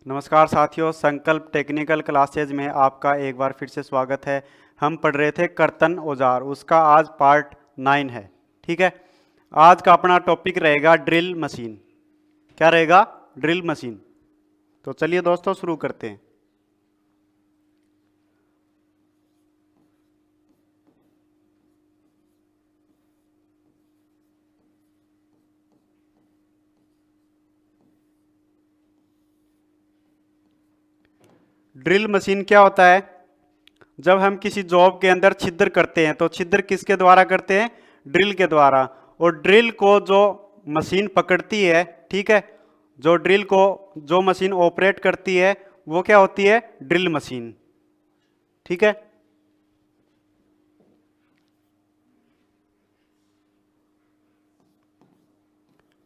नमस्कार साथियों, संकल्प टेक्निकल क्लासेज में आपका एक बार फिर से स्वागत है। हम पढ़ रहे थे कर्तन औजार, उसका आज पार्ट 9 है। ठीक है, आज का अपना टॉपिक रहेगा ड्रिल मशीन। क्या रहेगा? Drill machine. तो चलिए दोस्तों शुरू करते हैं। ड्रिल मशीन क्या होता है? जब हम किसी जॉब के अंदर छिद्र करते हैं तो छिद्र किसके द्वारा करते हैं? ड्रिल के द्वारा। और ड्रिल को जो मशीन पकड़ती है, ठीक है, जो ड्रिल को जो मशीन ऑपरेट करती है वो क्या होती है? Drill machine. ठीक है,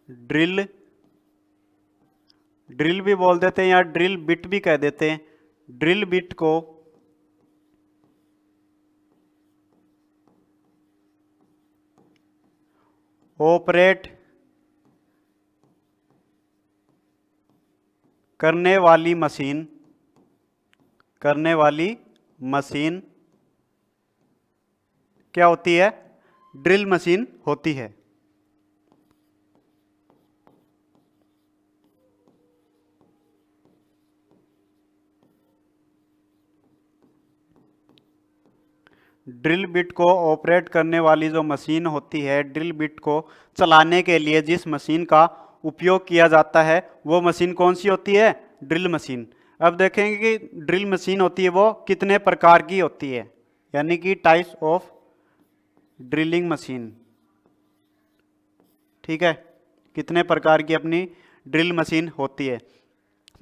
ड्रिल ड्रिल भी बोल देते हैं या ड्रिल बिट भी कह देते हैं। ड्रिल बिट को ऑपरेट करने वाली मशीन क्या होती है? ड्रिल मशीन होती है। ड्रिल बिट को ऑपरेट करने वाली जो मशीन होती है, ड्रिल बिट को चलाने के लिए जिस मशीन का उपयोग किया जाता है वो मशीन कौन सी होती है? Drill machine. अब देखेंगे कि ड्रिल मशीन होती है वो कितने प्रकार की होती है, यानी कि टाइप्स ऑफ ड्रिलिंग मशीन। ठीक है, कितने प्रकार की अपनी ड्रिल मशीन होती है।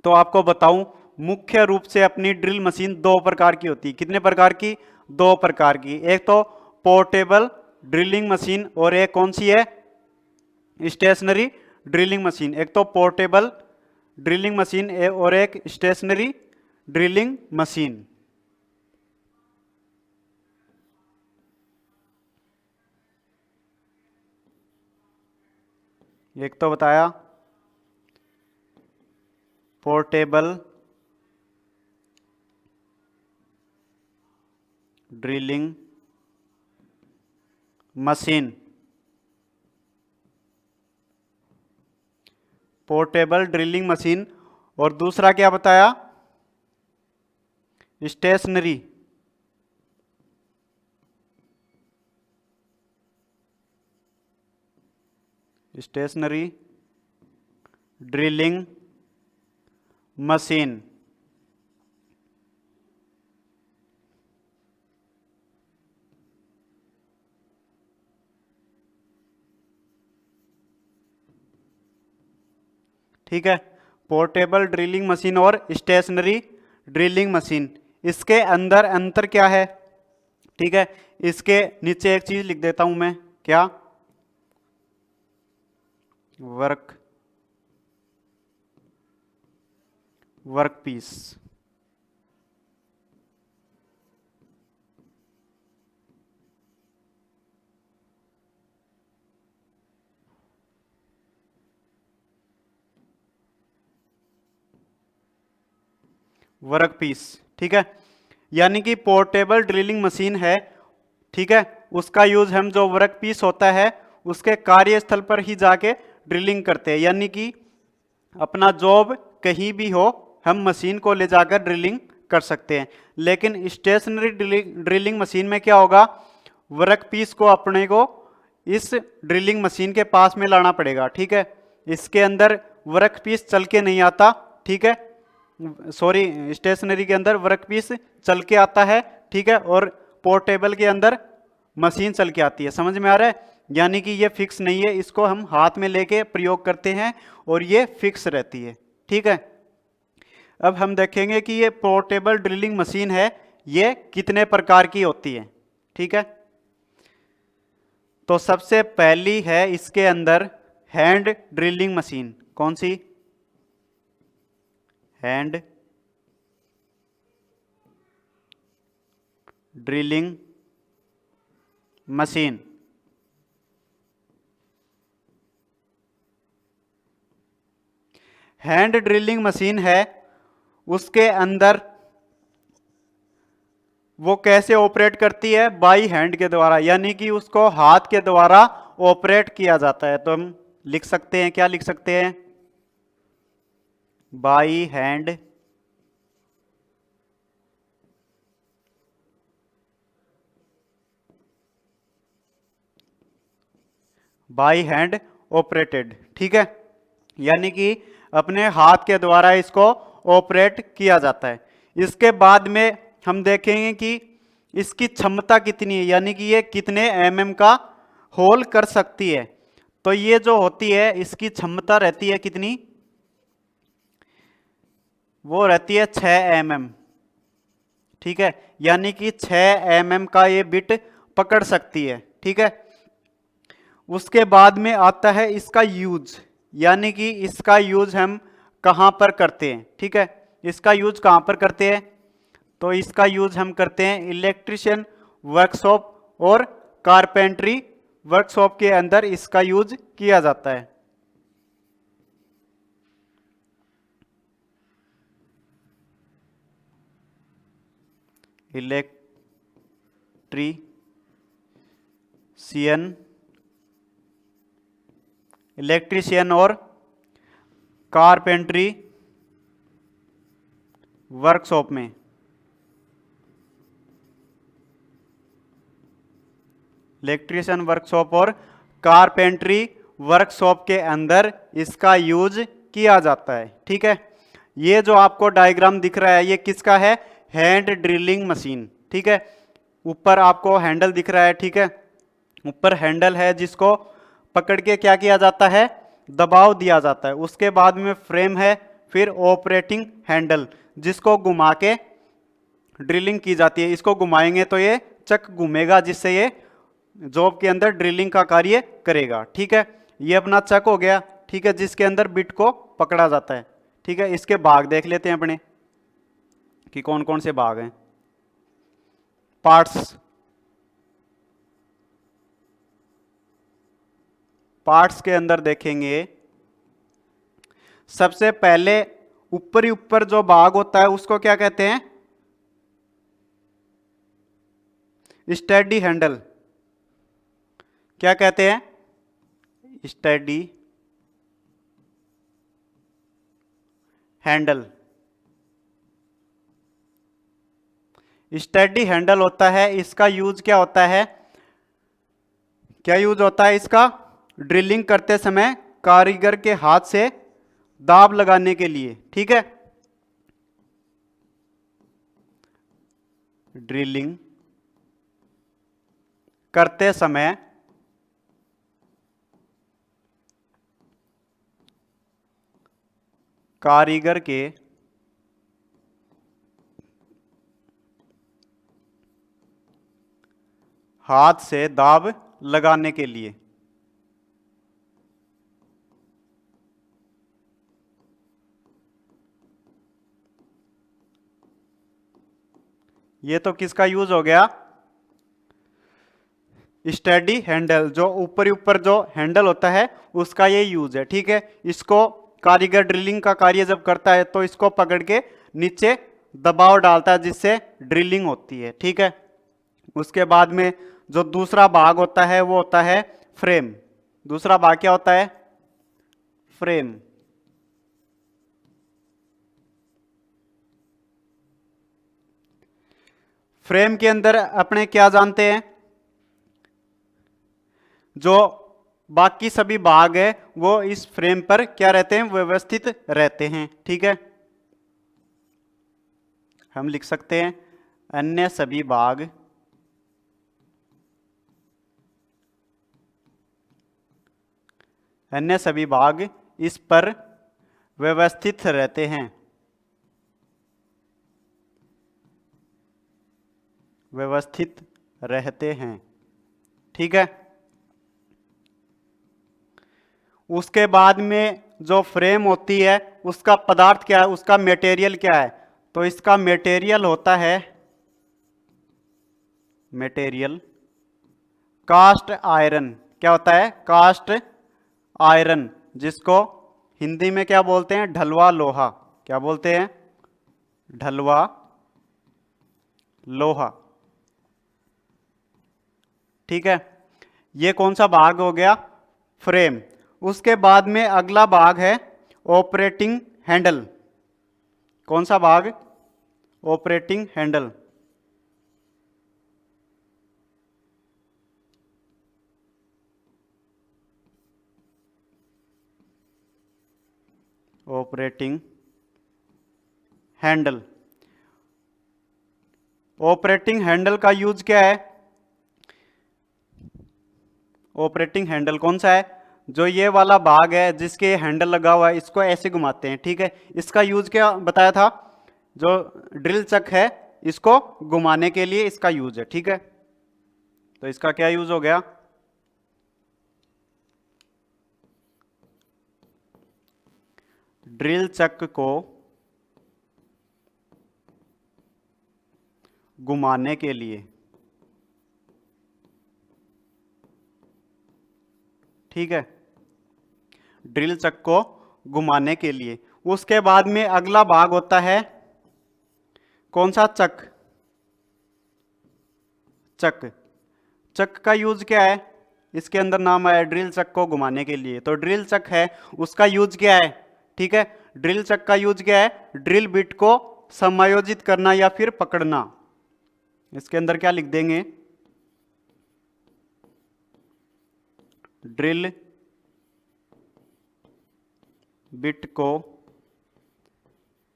तो आपको बताऊं, मुख्य रूप से अपनी ड्रिल मशीन दो प्रकार की होती है। कितने प्रकार की? दो प्रकार की। एक तो पोर्टेबल ड्रिलिंग मशीन और एक कौन सी है? Stationary drilling machine. एक तो पोर्टेबल ड्रिलिंग मशीन और एक स्टेशनरी ड्रिलिंग मशीन। एक तो बताया portable drilling machine, portable drilling machine. और दूसरा क्या बताया? Stationary stationary drilling machine. ठीक है, पोर्टेबल ड्रिलिंग मशीन और स्टेशनरी ड्रिलिंग मशीन। इसके अंदर अंतर क्या है? ठीक है, इसके नीचे एक चीज लिख देता हूं मैं। क्या? Work piece. वर्क पीस, ठीक है, यानी कि पोर्टेबल ड्रिलिंग मशीन है, ठीक है, उसका यूज हम जो वर्क पीस होता है उसके कार्यस्थल पर ही जाके ड्रिलिंग करते हैं। यानी कि अपना जॉब कहीं भी हो, हम मशीन को ले जाकर ड्रिलिंग कर सकते हैं। लेकिन स्टेशनरी ड्रिलिंग मशीन में क्या होगा? वर्क पीस को अपने को इस ड्रिलिंग मशीन के पास में लाना पड़ेगा। ठीक है, इसके अंदर वर्क पीस चल के नहीं आता। ठीक है, सॉरी, स्टेशनरी के अंदर वर्क पीस चल के आता है, ठीक है, और पोर्टेबल के अंदर मशीन चल के आती है। समझ में आ रहा है? यानी कि ये फिक्स नहीं है, इसको हम हाथ में लेके प्रयोग करते हैं और ये फिक्स रहती है। ठीक है, अब हम देखेंगे कि ये पोर्टेबल ड्रिलिंग मशीन है, ये कितने प्रकार की होती है। ठीक है, तो सबसे पहली है इसके अंदर हैंड ड्रिलिंग मशीन। कौन सी? Hand drilling machine. Hand drilling machine है उसके अंदर वो कैसे ऑपरेट करती है? बाई हैंड के द्वारा, यानी कि उसको हाथ के द्वारा ऑपरेट किया जाता है। तो हम लिख सकते हैं, क्या लिख सकते हैं? By hand by hand operated, ठीक है, यानी कि अपने हाथ के द्वारा इसको ऑपरेट किया जाता है। इसके बाद में हम देखेंगे कि इसकी क्षमता कितनी है, यानी कि ये कितने एमएम का होल कर सकती है। तो ये जो होती है इसकी क्षमता रहती है कितनी? वो रहती है 6 एमएम, ठीक है, यानी कि 6 एमएम का ये बिट पकड़ सकती है, ठीक है। उसके बाद में आता है इसका यूज, यानी कि इसका यूज हम कहां पर करते हैं, ठीक है। इसका यूज कहां पर करते हैं? तो इसका यूज हम करते हैं इलेक्ट्रिशियन वर्कशॉप और कारपेंट्री वर्कशॉप के अंदर इसका यूज किया जाता है। इलेक्ट्रिशियन और कारपेंट्री वर्कशॉप में इलेक्ट्रिशियन वर्कशॉप और कारपेंट्री वर्कशॉप के अंदर इसका यूज किया जाता है, ठीक है। ये जो आपको डायग्राम दिख रहा है ये किसका है? हैंड ड्रिलिंग मशीन, ठीक है। ऊपर आपको हैंडल दिख रहा है, ठीक है, ऊपर हैंडल है जिसको पकड़ के क्या किया जाता है? दबाव दिया जाता है। उसके बाद में फ्रेम है, फिर ऑपरेटिंग हैंडल जिसको घुमा के ड्रिलिंग की जाती है। इसको घुमाएंगे तो ये चक घूमेगा जिससे ये जॉब के अंदर ड्रिलिंग का कार्य करेगा, ठीक है। ये अपना चक हो गया, ठीक है, जिसके अंदर बिट को पकड़ा जाता है, ठीक है। इसके भाग देख लेते हैं अपने कि कौन कौन से भाग हैं। पार्ट्स के अंदर देखेंगे, सबसे पहले ऊपर जो भाग होता है उसको क्या कहते हैं? Steady handle. क्या कहते हैं? Steady handle. स्टेडी हैंडल होता है, इसका यूज क्या होता है? क्या यूज होता है इसका? ड्रिलिंग करते समय कारीगर के हाथ से दाब लगाने के लिए, ठीक है। ड्रिलिंग करते समय कारीगर के हाथ से दाब लगाने के लिए। ये तो किसका यूज हो गया? स्टेडी हैंडल, जो ऊपर जो हैंडल होता है उसका ये यूज है, ठीक है। इसको कारीगर ड्रिलिंग का कार्य जब करता है तो इसको पकड़ के नीचे दबाव डालता है जिससे ड्रिलिंग होती है, ठीक है। उसके बाद में जो दूसरा भाग होता है वो होता है फ्रेम। दूसरा भाग क्या होता है? फ्रेम। फ्रेम के अंदर अपने क्या जानते हैं? जो बाकी सभी भाग है वो इस फ्रेम पर क्या रहते हैं? व्यवस्थित रहते हैं, ठीक है। हम लिख सकते हैं अन्य सभी भाग इस पर व्यवस्थित रहते हैं। व्यवस्थित रहते हैं, ठीक है। उसके बाद में जो फ्रेम होती है उसका पदार्थ क्या है? उसका मटेरियल क्या है? तो इसका मटेरियल होता है कास्ट आयरन। क्या होता है? कास्ट आयरन, जिसको हिंदी में क्या बोलते हैं? ढलवा लोहा। क्या बोलते हैं? ढलवा लोहा। ठीक है, ये कौन सा भाग हो गया? फ्रेम। उसके बाद में अगला भाग है ऑपरेटिंग हैंडल। कौन सा भाग? Operating handle. Operating handle. Operating handle का यूज क्या है? ऑपरेटिंग हैंडल कौन सा है? जो ये वाला भाग है जिसके हैंडल लगा हुआ है, इसको ऐसे घुमाते हैं। ठीक है, इसका यूज क्या बताया था? जो ड्रिल चक है इसको घुमाने के लिए इसका यूज है। ठीक है, तो इसका क्या यूज हो गया? ड्रिल चक को घुमाने के लिए। ठीक है, ड्रिल चक को घुमाने के लिए। उसके बाद में अगला भाग होता है कौन सा? चक। चक। चक का यूज क्या है? इसके अंदर नाम आया ड्रिल चक को घुमाने के लिए, तो ड्रिल चक है, उसका यूज क्या है? ठीक है, ड्रिल चक का यूज क्या है? ड्रिल बिट को समायोजित करना या फिर पकड़ना। इसके अंदर क्या लिख देंगे? ड्रिल बिट को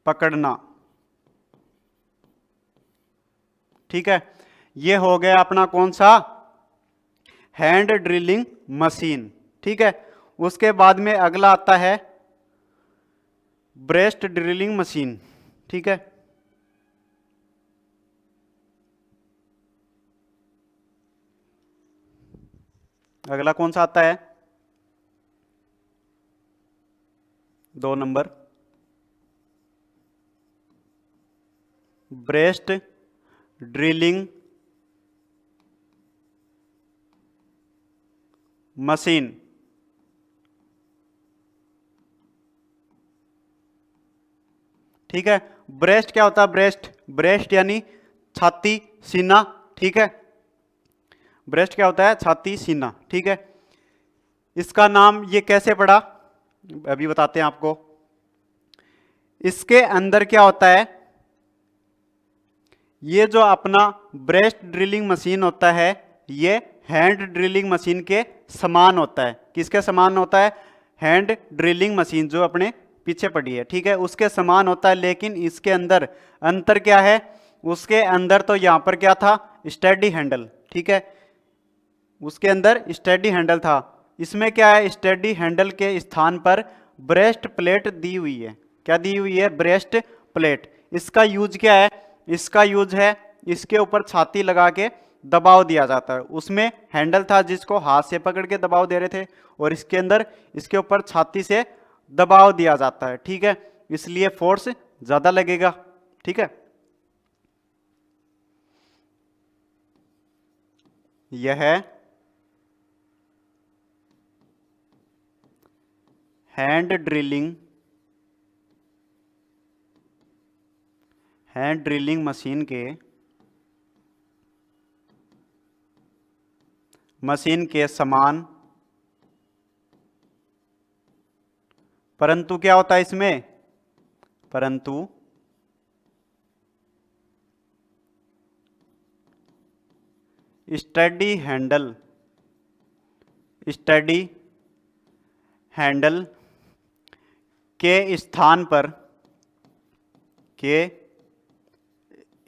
पकड़ना। ठीक है, ये हो गया अपना कौन सा? Hand drilling machine. ठीक है, उसके बाद में अगला आता है ब्रेस्ट ड्रिलिंग मशीन। ठीक है, अगला कौन सा आता है? 2 नंबर, ब्रेस्ट ड्रिलिंग मशीन। ठीक है, ब्रेस्ट क्या होता है? ब्रेस्ट, ब्रेस्ट यानी छाती, सीना। ठीक है, ब्रेस्ट क्या होता है? छाती, सीना। ठीक है, इसका नाम ये कैसे पड़ा अभी बताते हैं आपको। इसके अंदर क्या होता है? ये जो अपना ब्रेस्ट ड्रिलिंग मशीन होता है ये हैंड ड्रिलिंग मशीन के समान होता है। किसके समान होता है? हैंड ड्रिलिंग मशीन जो अपने पीछे पड़ी है। ठीक है, उसके समान होता है, लेकिन इसके अंदर अंतर क्या है? उसके अंदर तो यहां पर क्या था? Steady handle. ठीक है, उसके अंदर स्टेडी हैंडल था। इसमें क्या है? स्टेडी हैंडल के स्थान पर ब्रेस्ट प्लेट दी हुई है। क्या दी हुई है? Breast plate. इसका यूज क्या है? इसका यूज है इसके ऊपर छाती लगा के दबाव दिया जाता है। उसमें हैंडल था जिसको हाथ से पकड़ के दबाव दे रहे थे, और इसके अंदर इसके ऊपर छाती से दबाव दिया जाता है। ठीक है, इसलिए फोर्स ज्यादा लगेगा। ठीक है, यह है हैंड ड्रिलिंग मशीन के समान, परंतु क्या होता है इसमें? परंतु स्टडी हैंडल के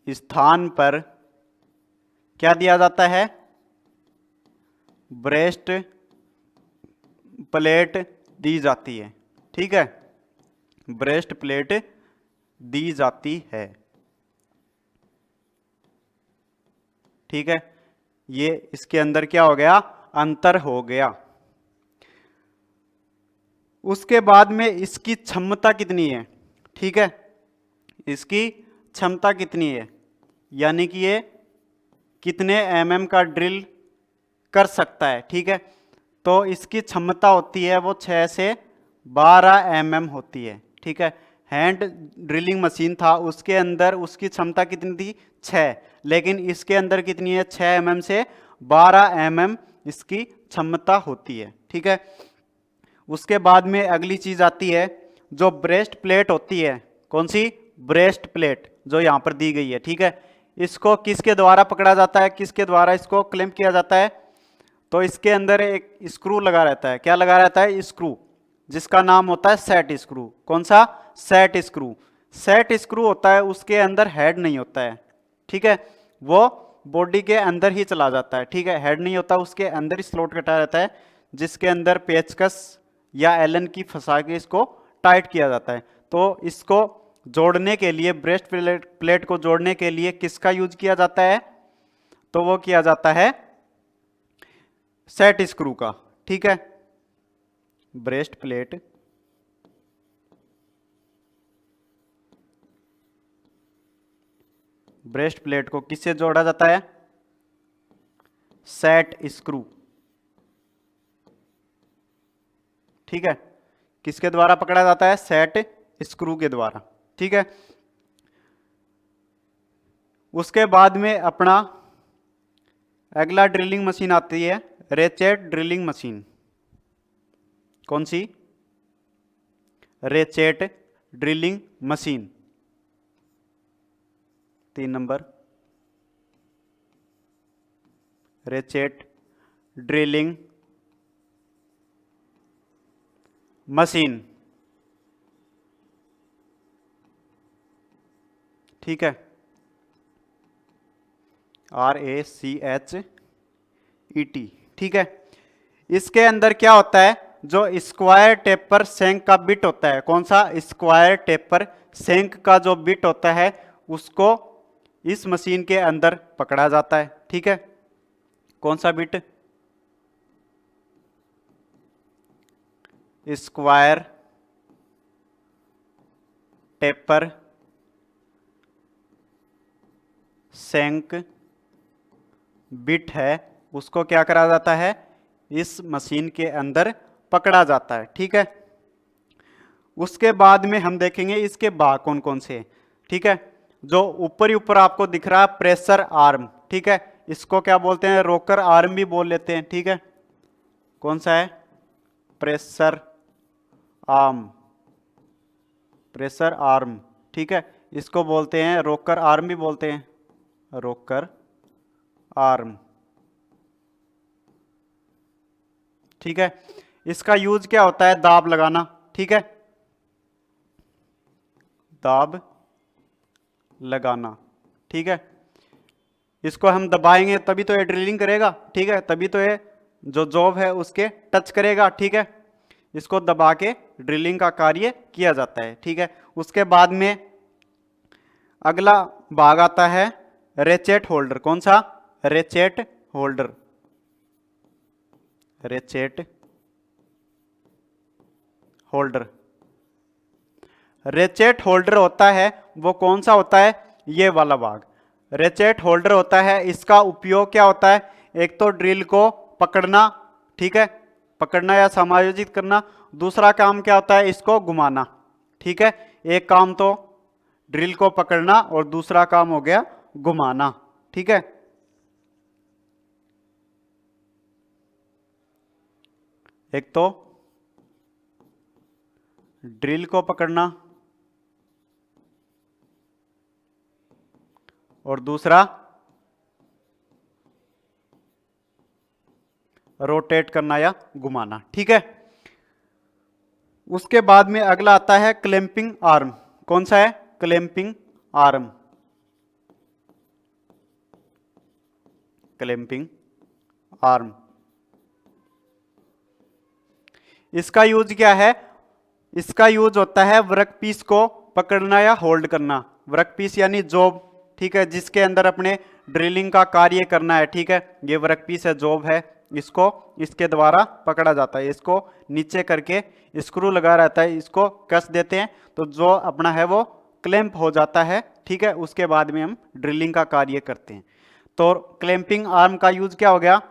स्थान पर क्या दिया जाता है? ब्रेस्ट प्लेट दी जाती है। ठीक है, ब्रेस्ट प्लेट दी जाती है। ठीक है, ये इसके अंदर क्या हो गया? अंतर हो गया। उसके बाद में इसकी क्षमता कितनी है? ठीक है, इसकी क्षमता कितनी है, यानी कि ये कितने mm का ड्रिल कर सकता है। ठीक है, तो इसकी क्षमता होती है वो 6 से 12 mm होती है। ठीक है, हैंड ड्रिलिंग मशीन था उसके अंदर उसकी क्षमता कितनी थी 6, लेकिन इसके अंदर कितनी है 6 mm से 12 mm इसकी क्षमता होती है। ठीक है, उसके बाद में अगली चीज आती है जो ब्रेस्ट प्लेट होती है। कौन सी? ब्रेस्ट प्लेट जो यहां पर दी गई है। ठीक है, इसको किसके द्वारा पकड़ा जाता है, किसके द्वारा इसको क्लैंप किया जाता है? तो इसके अंदर एक स्क्रू लगा रहता है। क्या लगा रहता है? स्क्रू, जिसका नाम होता है सेट स्क्रू। कौन सा? Set screw. सेट स्क्रू होता है, उसके अंदर हेड नहीं होता है। ठीक है, वो बॉडी के अंदर ही चला जाता है। ठीक है, हेड नहीं होता, उसके अंदर ही स्लॉट कटा रहता है, जिसके अंदर पेचकस या एलन की फंसा के इसको टाइट किया जाता है। तो इसको जोड़ने के लिए, ब्रेस्ट प्लेट को जोड़ने के लिए किसका यूज किया जाता है? तो वो किया जाता है सेट स्क्रू का। ठीक है, ब्रेस्ट प्लेट को किससे जोड़ा जाता है? Set screw. ठीक है, किसके द्वारा पकड़ा जाता है? सेट स्क्रू के द्वारा। ठीक है, उसके बाद में अपना अगला ड्रिलिंग मशीन आती है रेचेट ड्रिलिंग मशीन। कौन सी? Ratchet drilling machine. 3 number, ratchet drilling machine. ठीक है, RACHET। ठीक है, इसके अंदर क्या होता है? जो स्क्वायर टेपर सेंक का बिट होता है। कौन सा? स्क्वायर टेपर सेंक का जो बिट होता है उसको इस मशीन के अंदर पकड़ा जाता है। ठीक है, कौन सा बिट? स्क्वायर टेपर सेंक बिट है, उसको क्या करा जाता है? इस मशीन के अंदर पकड़ा जाता है। ठीक है, उसके बाद में हम देखेंगे इसके भाग कौन कौन से। ठीक है, जो ऊपर ही ऊपर आपको दिख रहा है प्रेशर आर्म। ठीक है, इसको क्या बोलते हैं? रोकर आर्म भी बोल लेते हैं। ठीक है, कौन सा है? Pressure arm, pressure arm. ठीक है, इसको बोलते हैं रोकर आर्म भी बोलते हैं, रोकर आर्म। ठीक है, इसका यूज क्या होता है? दाब लगाना। ठीक है, दाब लगाना। ठीक है, इसको हम दबाएंगे तभी तो ये ड्रिलिंग करेगा। ठीक है, तभी तो ये जो जॉब है उसके टच करेगा। ठीक है, इसको दबा के ड्रिलिंग का कार्य किया जाता है। ठीक है, उसके बाद में अगला भाग आता है रेचेट होल्डर। कौन सा? Ratchet holder, ratchet holder. Ratchet holder होता है वो कौन सा होता है? ये वाला भाग रेचेट होल्डर होता है। इसका उपयोग क्या होता है? एक तो ड्रिल को पकड़ना, ठीक है, पकड़ना या समायोजित करना। दूसरा काम क्या होता है? इसको घुमाना। ठीक है, एक काम तो ड्रिल को पकड़ना और दूसरा काम हो गया घुमाना। ठीक है, एक तो ड्रिल को पकड़ना और दूसरा रोटेट करना या घुमाना। ठीक है, उसके बाद में अगला आता है क्लैंपिंग आर्म। कौन सा है? Clamping arm, clamping arm. इसका यूज क्या है? इसका यूज होता है वर्कपीस को पकड़ना या होल्ड करना। वर्कपीस यानी जॉब। ठीक है, जिसके अंदर अपने ड्रिलिंग का कार्य करना है। ठीक है, ये वर्कपीस है, जॉब है, इसको इसके द्वारा पकड़ा जाता है। इसको नीचे करके स्क्रू लगा रहता है, इसको कस देते हैं तो जो अपना है वो क्लैंप हो जाता है। ठीक है, उसके बाद में हम ड्रिलिंग का कार्य करते हैं। तो क्लैंपिंग आर्म का यूज क्या हो गया?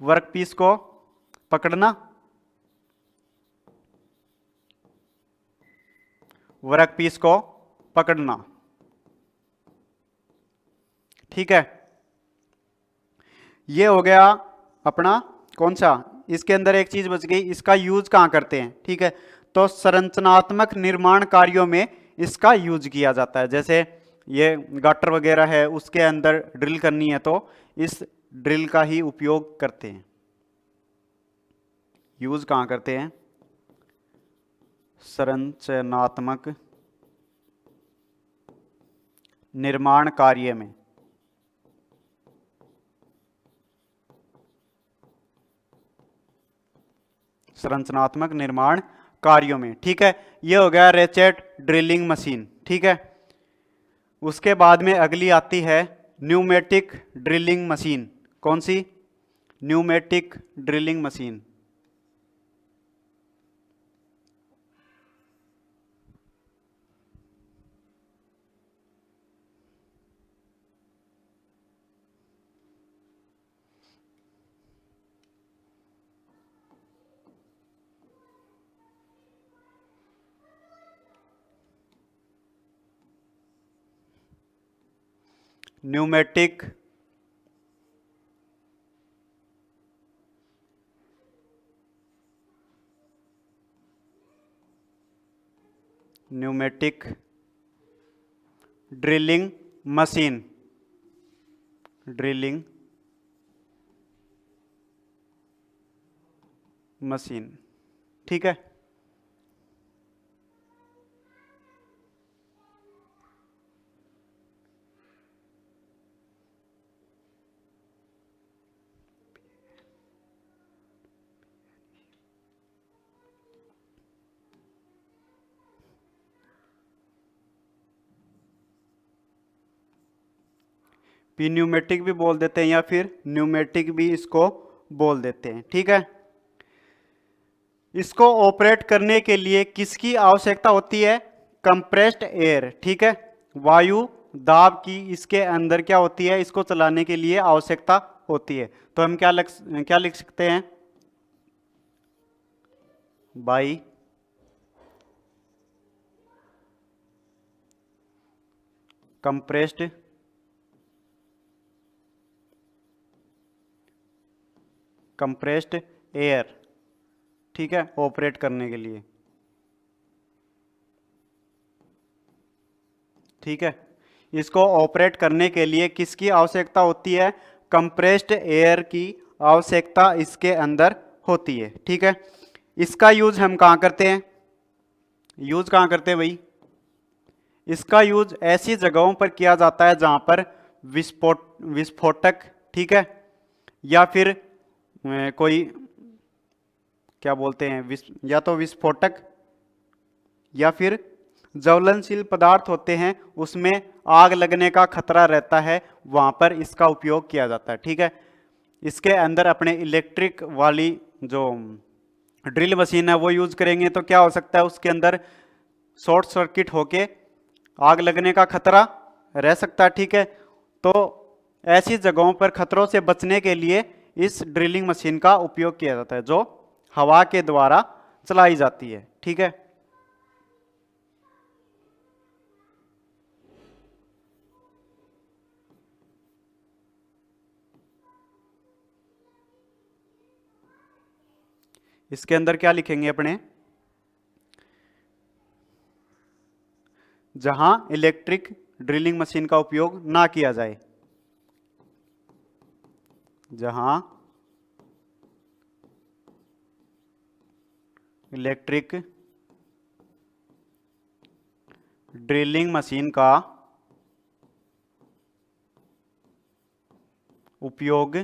वर्कपीस को पकड़ना वर्कपीस को पकड़ना। ठीक है, ये हो गया अपना कौन सा, इसके अंदर एक चीज बच गई, इसका यूज कहाँ करते हैं। ठीक है, तो संरचनात्मक निर्माण कार्यों में इसका यूज किया जाता है। जैसे ये गाटर वगैरह है, उसके अंदर ड्रिल करनी है तो इस ड्रिल का ही उपयोग करते हैं। यूज कहाँ करते हैं, संरचनात्मक निर्माण कार्य में। संरचनात्मक निर्माण कार्यों में। ठीक है, ये हो गया रेचेट ड्रिलिंग मशीन। ठीक है, उसके बाद में अगली आती है न्यूमेटिक ड्रिलिंग मशीन। कौन सी, pneumatic drilling machine. Pneumatic pneumatic drilling machine, drilling machine. ठीक है, पी न्यूमेटिक भी बोल देते हैं या फिर न्यूमेटिक भी इसको बोल देते हैं। ठीक है, इसको ऑपरेट करने के लिए किसकी आवश्यकता होती है, कंप्रेस्ड एयर। ठीक है, वायु दाब की इसके अंदर क्या होती है, इसको चलाने के लिए आवश्यकता होती है। तो हम क्या लिख सकते हैं, बाई कंप्रेस्ड कंप्रेस्ड एयर। ठीक है, ऑपरेट करने के लिए। ठीक है, इसको ऑपरेट करने के लिए किसकी आवश्यकता होती है, कंप्रेस्ड एयर की आवश्यकता इसके अंदर होती है। ठीक है, इसका यूज हम कहाँ करते हैं, यूज कहाँ करते हैं भाई, इसका यूज ऐसी जगहों पर किया जाता है जहां पर विस्फोटक, ठीक है, या फिर कोई क्या बोलते हैं, या तो विस्फोटक या फिर ज्वलनशील पदार्थ होते हैं, उसमें आग लगने का खतरा रहता है, वहां पर इसका उपयोग किया जाता है। ठीक है, इसके अंदर अपने इलेक्ट्रिक वाली जो ड्रिल मशीन है वो यूज करेंगे तो क्या हो सकता है, उसके अंदर शॉर्ट सर्किट होके आग लगने का खतरा रह सकता है। ठीक है, तो ऐसी जगहों पर खतरों से बचने के लिए इस ड्रिलिंग मशीन का उपयोग किया जाता है, जो हवा के द्वारा चलाई जाती है। ठीक है, इसके अंदर क्या लिखेंगे अपने, जहां इलेक्ट्रिक ड्रिलिंग मशीन का उपयोग ना किया जाए, जहां इलेक्ट्रिक ड्रिलिंग मशीन का उपयोग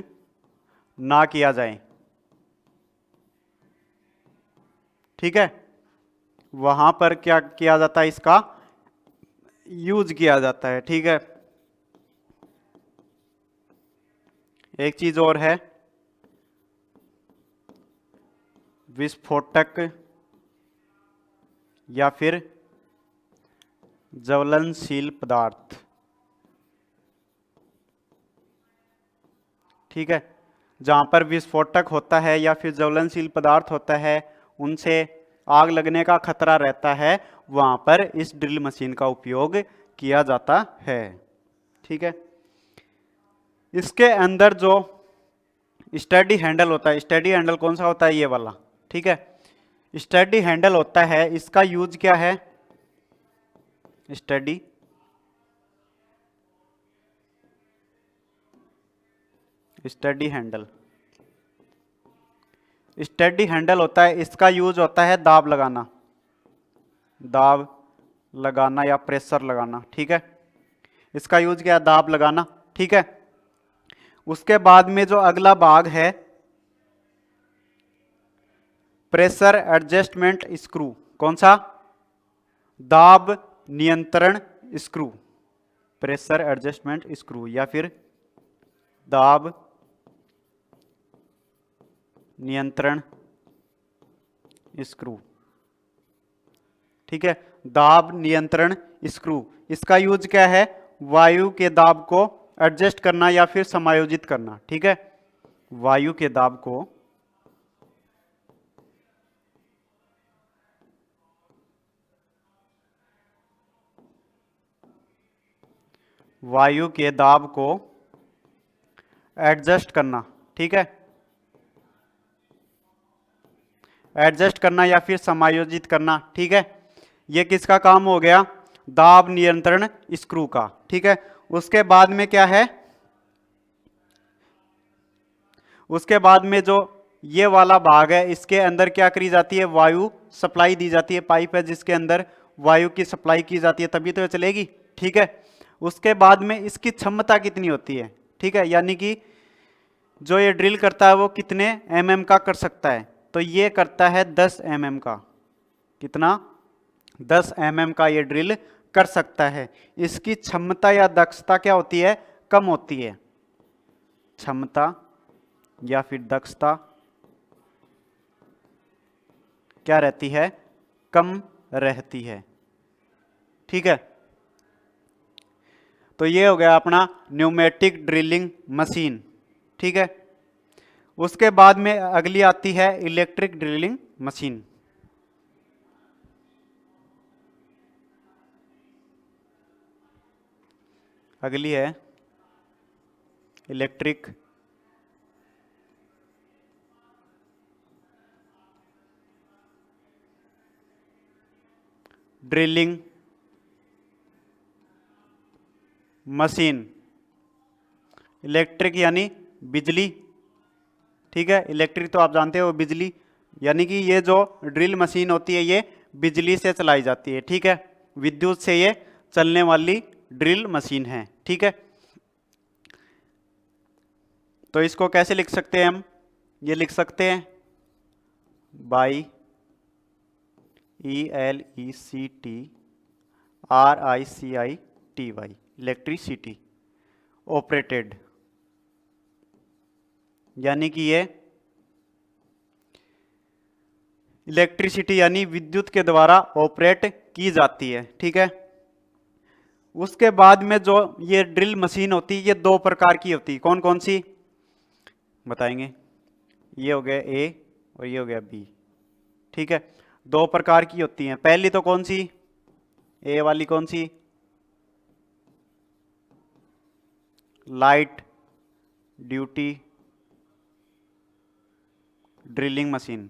ना किया जाए। ठीक है, वहां पर क्या किया जाता है, इसका यूज किया जाता है। ठीक है, एक चीज और है, विस्फोटक या फिर ज्वलनशील पदार्थ। ठीक है, जहां पर विस्फोटक होता है या फिर ज्वलनशील पदार्थ होता है, उनसे आग लगने का खतरा रहता है, वहां पर इस ड्रिल मशीन का उपयोग किया जाता है। ठीक है, इसके अंदर जो स्टडी हैंडल होता है, स्टडी हैंडल कौन सा होता है, ये वाला। ठीक है, स्टडी हैंडल होता है, इसका यूज क्या है, study study handle, study handle होता है, इसका यूज होता है दाब लगाना, दाब लगाना या प्रेशर लगाना। ठीक है, इसका यूज क्या है, दाब लगाना। ठीक है, उसके बाद में जो अगला भाग है प्रेशर एडजस्टमेंट स्क्रू, कौन सा, दाब नियंत्रण स्क्रू, प्रेशर एडजस्टमेंट स्क्रू या फिर दाब नियंत्रण स्क्रू। ठीक है, दाब नियंत्रण स्क्रू, इसका यूज क्या है, वायु के दाब को एडजस्ट करना या फिर समायोजित करना। ठीक है, वायु के दाब को वायु के दाब को एडजस्ट करना। ठीक है, एडजस्ट करना या फिर समायोजित करना। ठीक है, ये किसका काम हो गया, दाब नियंत्रण स्क्रू का। ठीक है, उसके बाद में क्या है, उसके बाद में जो ये वाला भाग है, इसके अंदर क्या करी जाती है, वायु सप्लाई दी जाती है, पाइप है जिसके अंदर वायु की सप्लाई की जाती है, तभी तो ये चलेगी। ठीक है, उसके बाद में इसकी क्षमता कितनी होती है। ठीक है, यानी कि जो ये ड्रिल करता है वो कितने mm का कर सकता है, तो ये करता है 10 mm का, कितना, 10 mm का ये ड्रिल कर सकता है। इसकी क्षमता या दक्षता क्या होती है, कम होती है, क्षमता या फिर दक्षता क्या रहती है, कम रहती है। ठीक है, तो ये हो गया अपना न्यूमेटिक ड्रिलिंग मशीन। ठीक है, उसके बाद में अगली आती है इलेक्ट्रिक ड्रिलिंग मशीन। अगली है इलेक्ट्रिक ड्रिलिंग मशीन, इलेक्ट्रिक यानी बिजली। ठीक है, इलेक्ट्रिक तो आप जानते हो बिजली, यानी कि ये जो ड्रिल मशीन होती है ये बिजली से चलाई जाती है। ठीक है, विद्युत से ये चलने वाली ड्रिल मशीन है। ठीक है, तो इसको कैसे लिख सकते हैं हम, ये लिख सकते हैं बाई ELECTRICITY, इलेक्ट्रिसिटी ऑपरेटेड, यानी कि ये इलेक्ट्रिसिटी यानी विद्युत के द्वारा ऑपरेट की जाती है। ठीक है, उसके बाद में जो ये ड्रिल मशीन होती है ये दो प्रकार की होती है, कौन कौन सी बताएंगे, ये हो गया ए और ये हो गया बी। ठीक है, दो प्रकार की होती हैं, पहली तो कौन सी, ए वाली कौन सी, light duty drilling machine,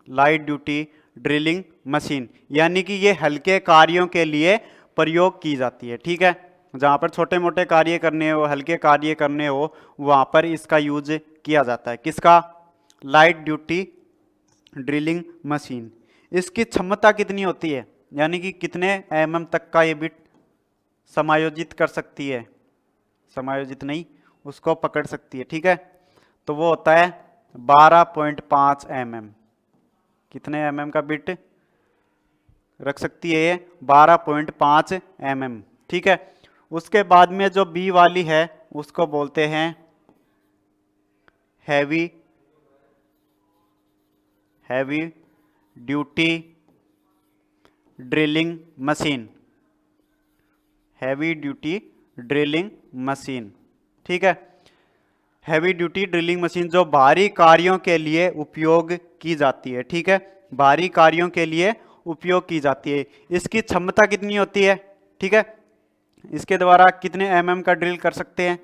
light duty drilling machine, यानी कि ये हल्के कार्यों के लिए प्रयोग की जाती है। ठीक है, जहां पर छोटे मोटे कार्य करने हो, हल्के कार्य करने हो, वहां पर इसका यूज किया जाता है, किसका, लाइट ड्यूटी ड्रिलिंग मशीन। इसकी क्षमता कितनी होती है, यानी कि कितने mm तक का ये बिट समायोजित कर सकती है, समायोजित नहीं, उसको पकड़ सकती है। ठीक है, तो वो होता है 12.5 mm, कितने mm का बिट रख सकती है ये, 12.5 mm। ठीक है, उसके बाद में जो बी वाली है उसको बोलते हैं heavy duty drilling machine, heavy duty drilling machine. ठीक है, हैवी ड्यूटी ड्रिलिंग मशीन जो भारी कार्यों के लिए उपयोग की जाती है, ठीक है, भारी कार्यों के लिए उपयोग की जाती है। इसकी क्षमता कितनी होती है, ठीक है, इसके द्वारा कितने mm का ड्रिल कर सकते हैं,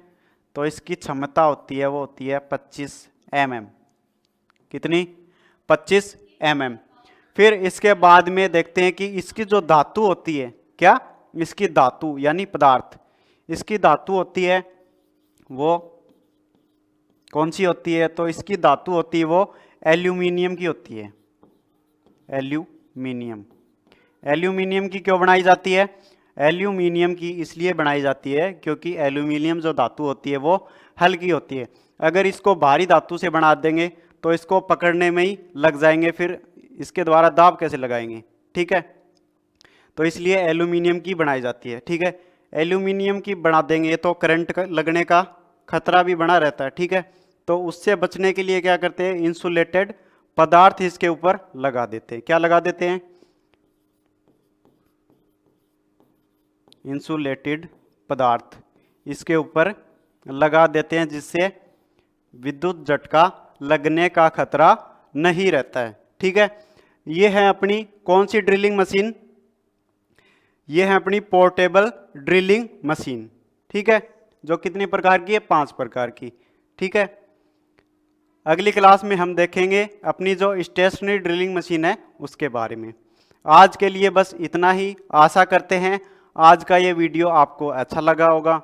तो इसकी क्षमता होती है वो होती है 25 mm। कितनी? 25 mm। फिर इसके बाद में देखते हैं कि इसकी जो धातु होती है, क्या, इसकी धातु यानी पदार्थ, इसकी धातु होती है वो कौन सी होती है, तो इसकी धातु होती है वो एल्यूमिनियम की होती है। एल्यूमिनियम, एल्यूमिनियम की क्यों बनाई जाती है? एल्यूमिनियम की इसलिए बनाई जाती है क्योंकि एल्यूमिनियम जो धातु होती है वो हल्की होती है। अगर इसको भारी धातु से बना देंगे तो इसको पकड़ने में ही लग जाएंगे, फिर इसके द्वारा दाब कैसे लगाएंगे, ठीक है, तो इसलिए एल्यूमिनियम की बनाई जाती है, ठीक है। एल्यूमिनियम की बना देंगे तो करंट लगने का खतरा भी बना रहता है, ठीक है, तो उससे बचने के लिए क्या करते हैं, इंसुलेटेड पदार्थ इसके ऊपर लगा देते हैं। क्या लगा देते हैं? इंसुलेटेड पदार्थ इसके ऊपर लगा देते हैं, जिससे विद्युत झटका लगने का खतरा नहीं रहता है, ठीक है। ये है अपनी कौन सी ड्रिलिंग मशीन? ये है अपनी पोर्टेबल ड्रिलिंग मशीन, ठीक है, जो कितने प्रकार की है? 5 प्रकार की, ठीक है। अगली क्लास में हम देखेंगे अपनी जो स्टेशनरी ड्रिलिंग मशीन है उसके बारे में। आज के लिए बस इतना ही। आशा करते हैं आज का ये वीडियो आपको अच्छा लगा होगा।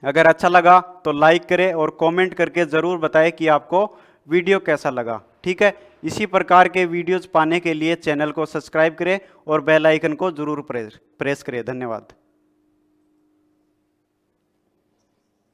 अगर अच्छा लगा तो लाइक करें और कमेंट करके ज़रूर बताएं कि आपको वीडियो कैसा लगा, ठीक है। इसी प्रकार के वीडियोज़ पाने के लिए चैनल को सब्सक्राइब करें और बेल आइकन को ज़रूर प्रेस करें। धन्यवाद।